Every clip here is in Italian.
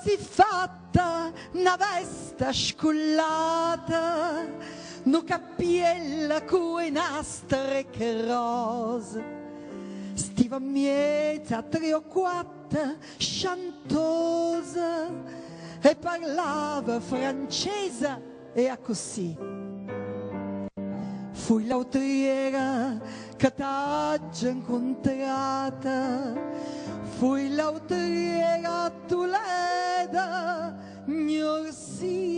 si fatta una vesta scullata, no cappiella coi nastri che rose, stiva miezza 3 o 4 chantosa e parlava francese e a così. Fui l'autriera che t'aggia incontrata, fui l'autriera a Toledo, gnorsi.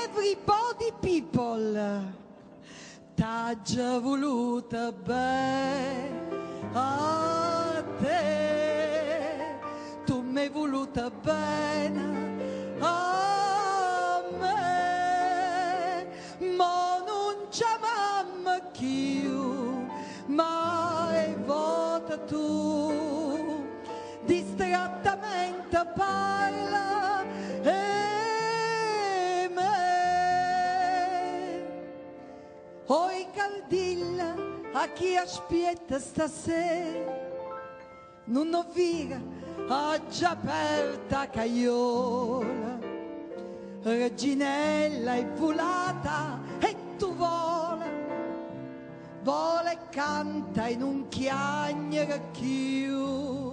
Everybody people, t'aggia voluta bene a te, tu m'hai voluta bene a me, ma non chiamammi più, mai vota tu, distrattamente parla e me. Oi caldilla a chi aspetta stasera, non ho vira ha già aperta caiola, reginella è volata e tu vola, vola e canta in un chiagnere più,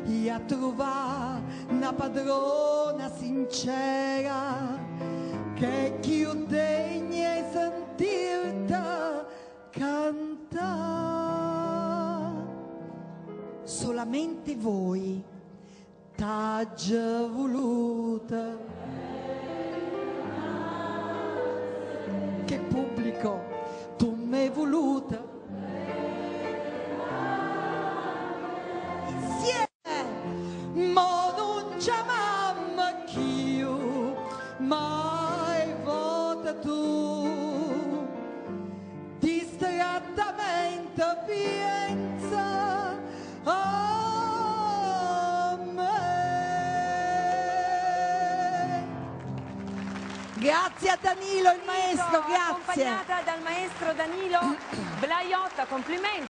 e a trovare una padrona sincera che è più degna di sentirti cantare. Solamente voi t'aggia voluta. Che pubblico, tu m'hai voluta. Insieme, ma non chiamammi più, mai vota tu, distrattamente pensa a me. Grazie a Danilo, il maestro, grazie. Accompagnata dal maestro Danilo Blaiotta, complimenti.